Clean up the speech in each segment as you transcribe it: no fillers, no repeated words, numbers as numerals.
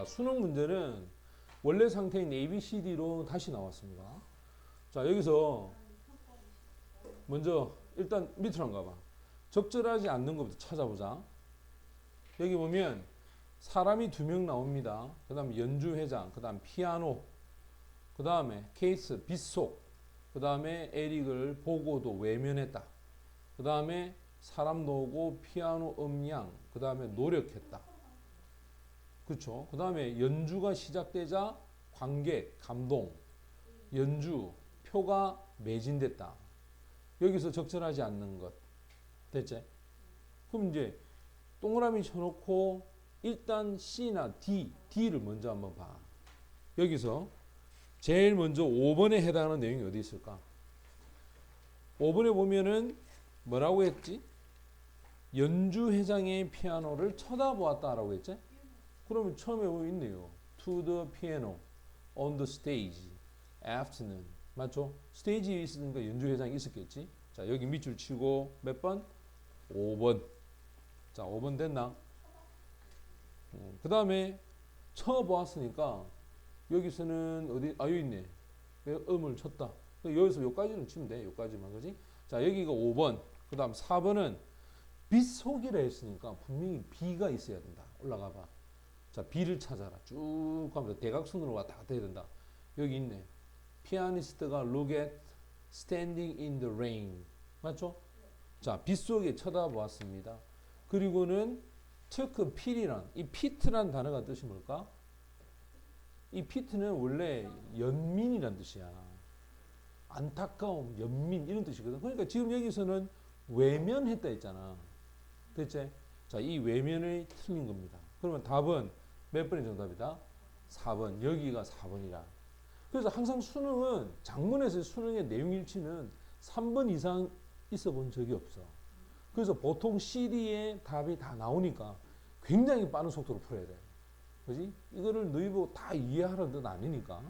수능 문제는 원래 상태인 A, B, C, D로 다시 나왔습니다. 자, 여기서 먼저 일단 밑으로 한번 가봐. 적절하지 않는 것부터 찾아보자. 여기 보면 사람이 2명 나옵니다. 그 다음에 연주회장, 그 다음 피아노, 그 다음에 케이스, 빗속, 그 다음에 에릭을 보고도 외면했다. 그 다음에 사람 놓고 피아노 음량, 그 다음에 노력했다. 그렇죠. 그 다음에 연주가 시작되자 관객, 감동, 연주, 표가 매진됐다. 여기서 적절하지 않는 것. 됐지? 그럼 이제 동그라미 쳐놓고 일단 C나 D를 먼저 한번 봐. 여기서 제일 먼저 5번에 해당하는 내용이 어디 있을까? 5번에 보면은 뭐라고 했지? 연주회장의 피아노를 쳐다보았다라고 했지? 그러면 처음에 뭐 있네요. To the piano, on the stage, afternoon. 맞죠? 스테이지에 있으니까 연주회장이 있었겠지? 자, 여기 밑줄 치고 몇 번? 5번. 자, 5번 됐나? 그 다음에 쳐보았으니까 여기서는 어디? 아, 여기 있네. 음을 쳤다. 여기서 여기까지는 치면 돼. 여기까지만. 그지? 자, 여기가 5번. 그 다음 4번은 빗속이라 했으니까 분명히 B가 있어야 된다. 올라가 봐. 자, B를 찾아라. 쭉 가면서 대각선으로 왔다 갔다 해야 된다. 여기 있네. 피아니스트가 look at standing in the rain. 맞죠? 자, 빗속에 쳐다보았습니다. 그리고는 took 필이란, 이 피트란 단어가 뜻이 뭘까? 이 피트는 원래 연민이란 뜻이야. 안타까움, 연민 이런 뜻이거든. 그러니까 지금 여기서는 외면했다 했잖아. 됐지? 자, 이 외면이 틀린 겁니다. 그러면 답은 몇 번의 정답이다? 4번. 여기가 4번이라. 그래서 항상 수능은 장문에서 수능의 내용 일치는 3번 이상 있어 본 적이 없어. 그래서 보통 CD의 답이 다 나오니까 굉장히 빠른 속도로 풀어야 돼. 그지? 이거를 너희 보고 다 이해하라는 뜻 아니니까.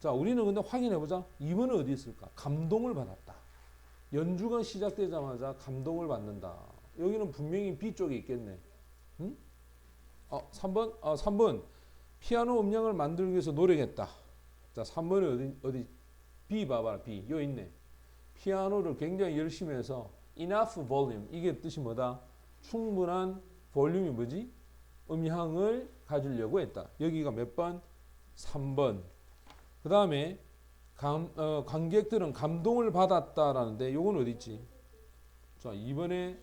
자, 우리는 근데 확인해보자. 2번은 어디 있을까? 감동을 받았다. 연주가 시작되자마자 감동을 받는다. 여기는 분명히 B 쪽에 있겠네. 응? 3번? 3번. 피아노 음량을 만들기 위해서 노력했다. 자, 3번은 어디? B 봐봐라. B. 여기 있네. 피아노를 굉장히 열심히 해서 enough volume. 이게 뜻이 뭐다? 충분한 볼륨이 뭐지? 음향을 가지려고 했다. 여기가 몇 번? 3번. 그 다음에 관객들은 감동을 받았다라는데 요건 어디 있지? 자, 2번에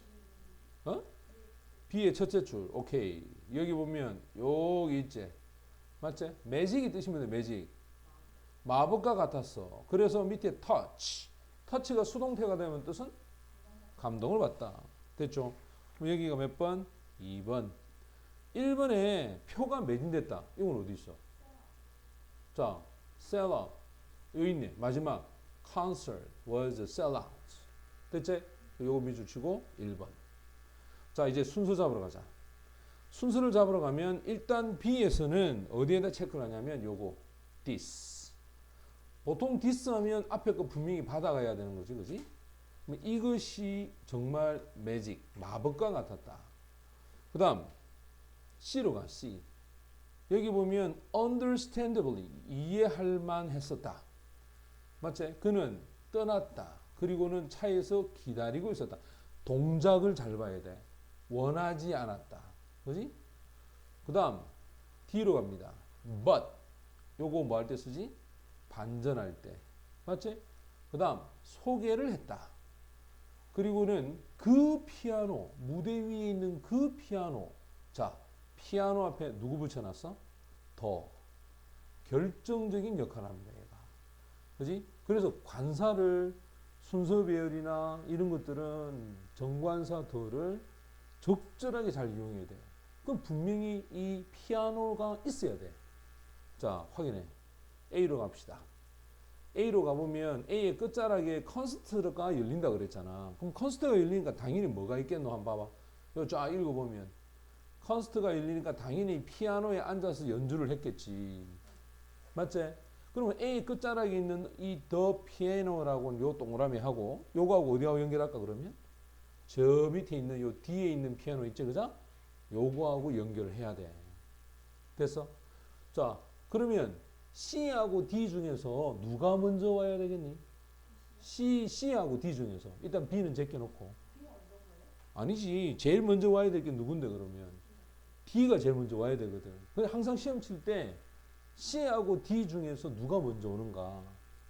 B의 첫째 줄. 오케이. 여기 보면 여기 있지? 맞지? 매직이 뜻이 뭐냐? 매직. 마법과 같았어. 그래서 밑에 touch. 터치가 수동태가 되면 뜻은 감동을 받다. 됐죠? 그럼 여기가 몇 번? 2번. 1번에 표가 매진됐다. 이건 어디 있어? 자, sell out. 여기 있네. 마지막. concert was a sellout. 됐지? 요거 밑줄 치고 1번. 자, 이제 순서 잡으러 가자. 순서를 잡으러 가면 일단 B에서는 어디에다 체크를 하냐면 요거 this. 보통 this 하면 앞에 거 분명히 받아가야 되는 거지. 그지? 이것이 정말 매직, 마법과 같았다. 그 다음 C로 가. C. 여기 보면 understandably, 이해할 만했었다. 맞지? 그는 떠났다. 그리고는 차에서 기다리고 있었다. 동작을 잘 봐야 돼. 원하지 않았다. 그지? 그 다음 D로 갑니다. but. 요거 뭐 할 때 쓰지? 반전할 때. 맞지? 그 다음 소개를 했다. 그리고는 그 피아노, 무대 위에 있는 그 피아노. 자, 피아노 앞에 누구 붙여놨어? 더. 결정적인 역할을 합니다, 얘가. 그지? 그래서 관사를 순서 배열이나 이런 것들은 정관사 더를 적절하게 잘 이용해야 돼. 그럼 분명히 이 피아노가 있어야 돼. 자, 확인해. A로 갑시다. A로 가보면 A의 끝자락에 콘서트가 열린다 그랬잖아. 그럼 콘서트가 열리니까 당연히 뭐가 있겠노? 한번 봐봐. 이거 쫙 읽어보면 콘서트가 열리니까 당연히 피아노에 앉아서 연주를 했겠지. 맞지? 그러면 A 끝자락에 있는 이 더 피아노라고는 요 동그라미 하고 요거하고 어디하고 연결할까 그러면? 저 밑에 있는 요 뒤에 있는 피아노 있지, 그죠? 요거하고 연결을 해야 돼. 됐어? 자, 그러면 C하고 D 중에서 누가 먼저 와야 되겠니? C하고 D 중에서. 일단 B는 제껴놓고. 아니지. 제일 먼저 와야 될 게 누군데 그러면? D가 제일 먼저 와야 되거든. 근데 항상 시험 칠 때 C하고 D 중에서 누가 먼저 오는가?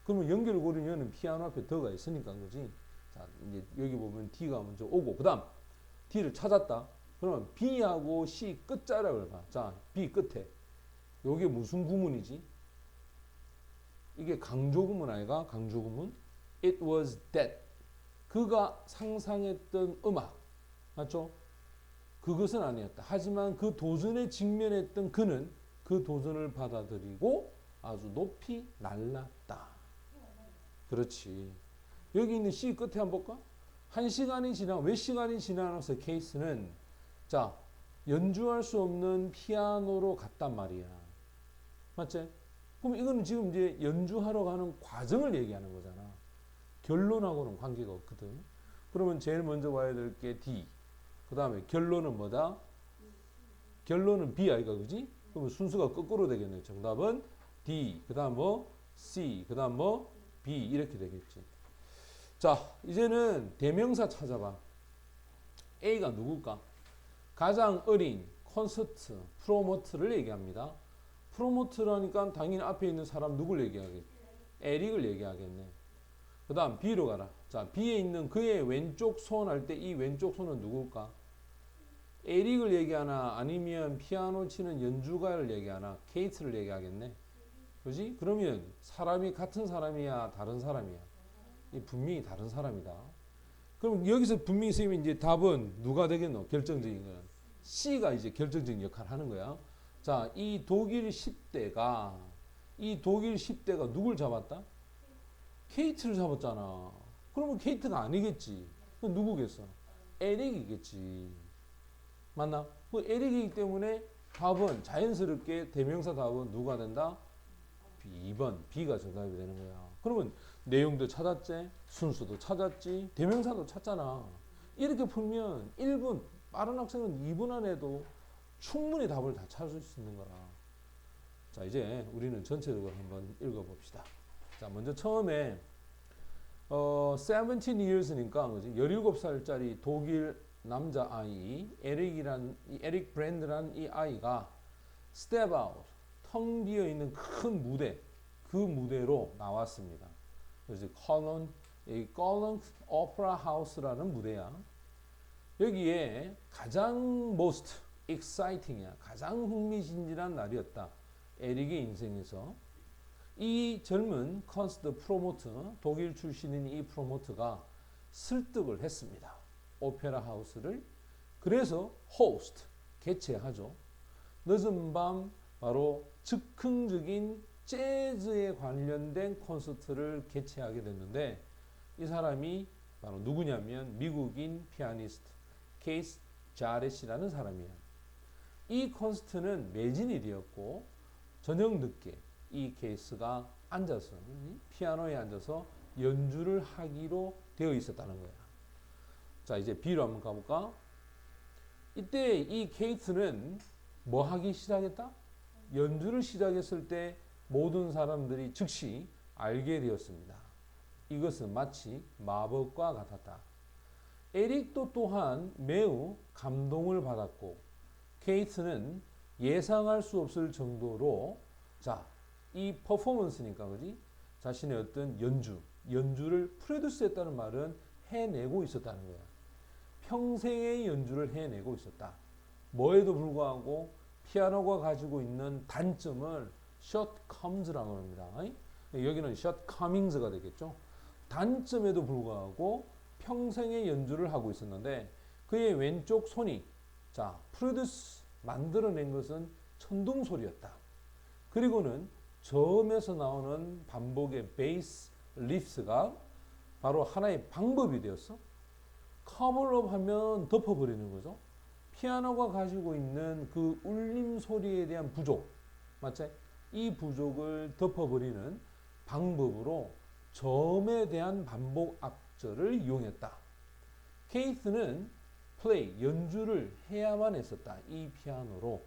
그러면 연결고리면은 피아노 앞에 더가 있으니까 그지? 자, 이제 여기 보면 D가 먼저 오고, 그 다음 D를 찾았다. 그러면 B하고 C 끝자락을 봐. 자, B 끝에. 요게 무슨 구문이지? 이게 강조구문 아이가? 강조구문? It was that. 그가 상상했던 음악. 맞죠? 그것은 아니었다. 하지만 그 도전에 직면했던 그는 그 도전을 받아들이고 아주 높이 날랐다. 그렇지. 여기 있는 C 끝에 한번 볼까? 한 시간이 지나, 몇 시간이 지나서 케이스는 자, 연주할 수 없는 피아노로 갔단 말이야. 맞지? 그럼 이거는 지금 이제 연주하러 가는 과정을 얘기하는 거잖아. 결론하고는 관계가 없거든. 그러면 제일 먼저 와야 될 게 D. 그 다음에 결론은 뭐다? 결론은 B 아이가 그지? 그러면 순서가 거꾸로 되겠네. 정답은 D. 그 다음 뭐? C. 그 다음 뭐? B. 이렇게 되겠지. 자, 이제는 대명사 찾아봐. A가 누굴까? 가장 어린 콘서트, 프로모트를 얘기합니다. 프로모트라니까 당연히 앞에 있는 사람 누굴 얘기하겠지? 에릭을 얘기하겠네. 그 다음 B로 가라. 자, B에 있는 그의 왼쪽 손 할 때 이 왼쪽 손은 누굴까? 에릭을 얘기하나 아니면 피아노 치는 연주가를 얘기하나 케이트를 얘기하겠네. 그지? 그러면 사람이 같은 사람이야 다른 사람이야? 이 분명히 다른 사람이다. 그럼 여기서 분명히 선생님이 이제 답은 누가 되겠노? 결정적인 거는 C가 이제 결정적인 역할을 하는 거야. 자, 이 독일 10대가 누굴 잡았다? 케이트를 잡았잖아. 그러면 케이트가 아니겠지. 그럼 누구겠어? 에릭이겠지. 맞나? 그 에릭이기 때문에 답은 자연스럽게 대명사 답은 누가 된다? 2번 B가 정답이 되는 거야. 그러면 내용도 찾았지, 순수도 찾았지, 대명사도 찾잖아. 이렇게 풀면 1분, 빠른 학생은 2분 안에도 충분히 답을 다 찾을 수 있는 거라. 자, 이제 우리는 전체적으로 한번 읽어봅시다. 자, 먼저 처음에 17 years니까 그지? 17살짜리 독일 남자 아이 에릭 브랜드란 이 아이가 step out 텅 비어 있는 큰 무대 그 무대로 나왔습니다. 그래서 컬런 오페라 하우스라는 무대야. 여기에 가장 most exciting이야. 가장 흥미진진한 날이었다. 에릭의 인생에서 이 젊은 콘서트 프로모터 독일 출신인 이 프로모터가 설득을 했습니다. 오페라 하우스를. 그래서 호스트 개최하죠. 늦은 밤 바로 즉흥적인 재즈에 관련된 콘서트를 개최하게 됐는데 이 사람이 바로 누구냐면 미국인 피아니스트 케이스 자렛이라는 사람이야. 이 콘서트는 매진이 되었고 저녁 늦게 이 케이스가 앉아서 피아노에 앉아서 연주를 하기로 되어 있었다는 거야. 자, 이제 B로 한번 가볼까? 이때 이 케이스는 뭐 하기 시작했다? 연주를 시작했을 때 모든 사람들이 즉시 알게 되었습니다. 이것은 마치 마법과 같았다. 에릭도 또한 매우 감동을 받았고 케이트는 예상할 수 없을 정도로 자, 이 퍼포먼스니까 그지? 자신의 어떤 연주를 프로듀스 했다는 말은 해내고 있었다는 거야. 평생의 연주를 해내고 있었다. 뭐에도 불구하고 피아노가 가지고 있는 단점을 shortcomes라고 합니다. 여기는 shortcomings가 되겠죠. 단점에도 불구하고 평생의 연주를 하고 있었는데 그의 왼쪽 손이 자 프로듀스 만들어낸 것은 천둥 소리였다. 그리고는 저음에서 나오는 반복의 베이스 리프가 바로 하나의 방법이 되었어. 커버업 하면 덮어버리는 거죠. 피아노가 가지고 있는 그 울림 소리에 대한 부족, 맞지? 이 부족을 덮어버리는 방법으로 저음에 대한 반복 악절을 이용했다. 케이스는 연주를 해야만 했었다. 이 피아노로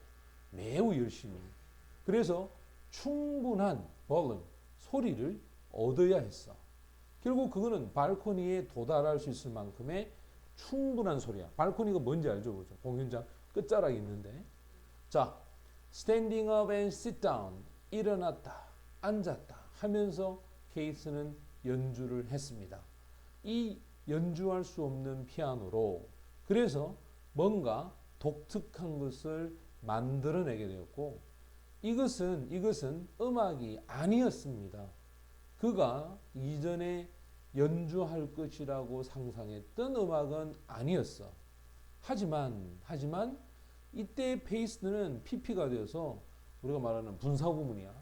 매우 열심히. 그래서 충분한 볼륨, 소리를 얻어야 했어. 결국 그거는 발코니에 도달할 수 있을 만큼의 충분한 소리야. 발코니가 뭔지 알죠? 그죠? 공연장 끝자락에 있는데. 자, standing up and sit down. 일어났다, 앉았다 하면서 케이스는 연주를 했습니다. 이 연주할 수 없는 피아노로 그래서 뭔가 독특한 것을 만들어내게 되었고 이것은 음악이 아니었습니다. 그가 이전에 연주할 것이라고 상상했던 음악은 아니었어. 하지만 이때 페이스는 PP가 되어서 우리가 말하는 분사구문이야.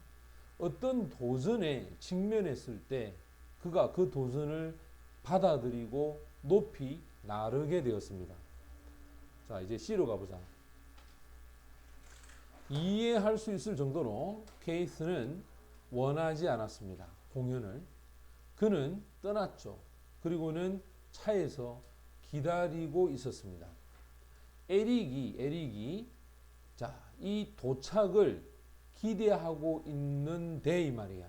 어떤 도전에 직면했을 때 그가 그 도전을 받아들이고 높이 나르게 되었습니다. 자, 이제 C로 가보자. 이해할 수 있을 정도로 케이스는 원하지 않았습니다. 공연을. 그는 떠났죠. 그리고는 차에서 기다리고 있었습니다. 에릭이 자, 이 도착을 기대하고 있는데 이 말이야.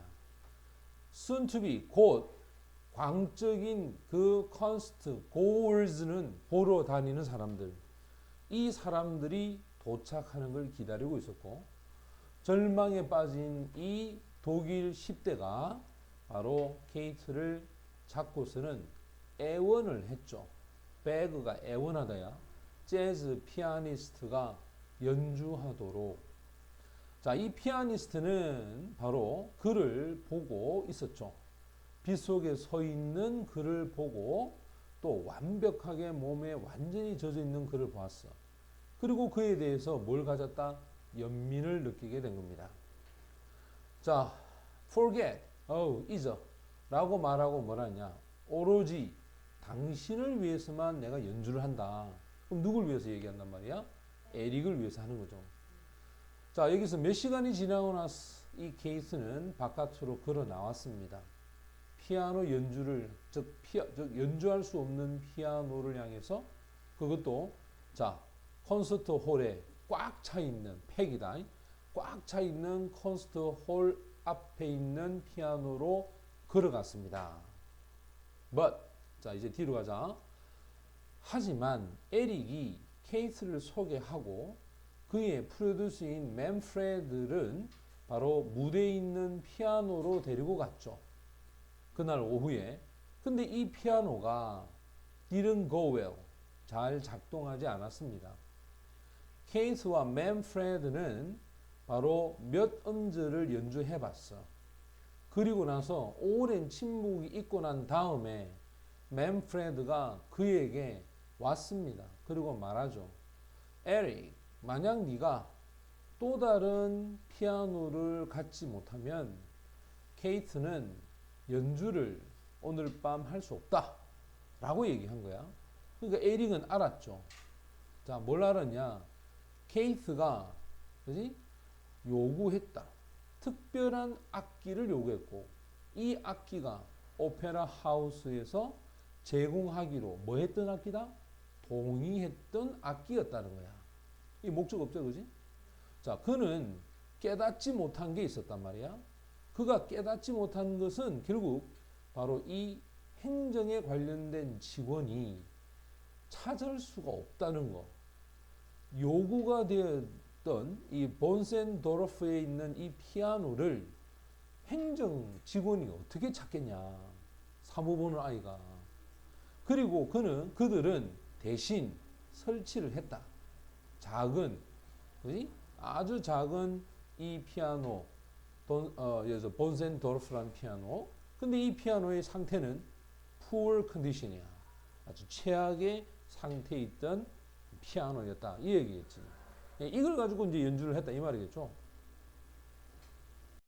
soon to be 곧 광적인 그 콘서트 goers는 보러 다니는 사람들. 이 사람들이 도착하는 걸 기다리고 있었고 절망에 빠진 이 독일 10대가 바로 케이트를 잡고서는 애원을 했죠. 배그가 애원하다야. 재즈 피아니스트가 연주하도록. 자, 이 피아니스트는 바로 그를 보고 있었죠. 빗속에 서 있는 그를 보고 또 완벽하게 몸에 완전히 젖어 있는 그를 보았어. 그리고 그에 대해서 뭘 가졌다? 연민을 느끼게 된 겁니다. 자, forget, 잊어 라고 말하고 뭐라냐? 오로지 당신을 위해서만 내가 연주를 한다. 그럼 누굴 위해서 얘기한단 말이야? 에릭을 위해서 하는 거죠. 자, 여기서 몇 시간이 지나고 나서 이 케이스는 바깥으로 걸어 나왔습니다. 피아노 연주를, 즉 연주할 수 없는 피아노를 향해서 그것도 자, 콘서트 홀에 꽉 차 있는 팩이다. 꽉 차 있는 콘서트 홀 앞에 있는 피아노로 걸어갔습니다. But 자, 이제 뒤로 가자. 하지만 에릭이 케이스를 소개하고 그의 프로듀스인 맨프레드를 바로 무대에 있는 피아노로 데리고 갔죠. 그날 오후에. 근데 이 피아노가 didn't go well. 잘 작동하지 않았습니다. 케이스와 맨프레드는 바로 몇 음절을 연주해 봤어. 그리고 나서 오랜 침묵이 있고 난 다음에 맨프레드가 그에게 왔습니다. 그리고 말하죠. 에릭, 만약 네가 또 다른 피아노를 갖지 못하면 케이트는 연주를 오늘 밤 할 수 없다 라고 얘기한 거야. 그러니까 에릭은 알았죠. 자, 뭘 알았냐? 케이트가 그지? 요구했다. 특별한 악기를 요구했고 이 악기가 오페라 하우스에서 제공하기로 뭐 했던 악기다? 동의했던 악기였다는 거야. 이 목적 없죠, 그지? 자, 그는 깨닫지 못한 게 있었단 말이야. 그가 깨닫지 못한 것은 결국 바로 이 행정에 관련된 직원이 찾을 수가 없다는 거. 요구가 되었던 이 본센도르프에 있는 이 피아노를 행정 직원이 어떻게 찾겠냐. 사무 보는 아이가. 그리고 그들은 대신 설치를 했다. 작은, 그지? 아주 작은 이 피아노, 여기서 본센도르프라는 피아노. 근데 이 피아노의 상태는 poor condition이야. 아주 최악의 상태에 있던 피아노였다. 이 얘기겠지. 이걸 가지고 이제 연주를 했다. 이 말이겠죠.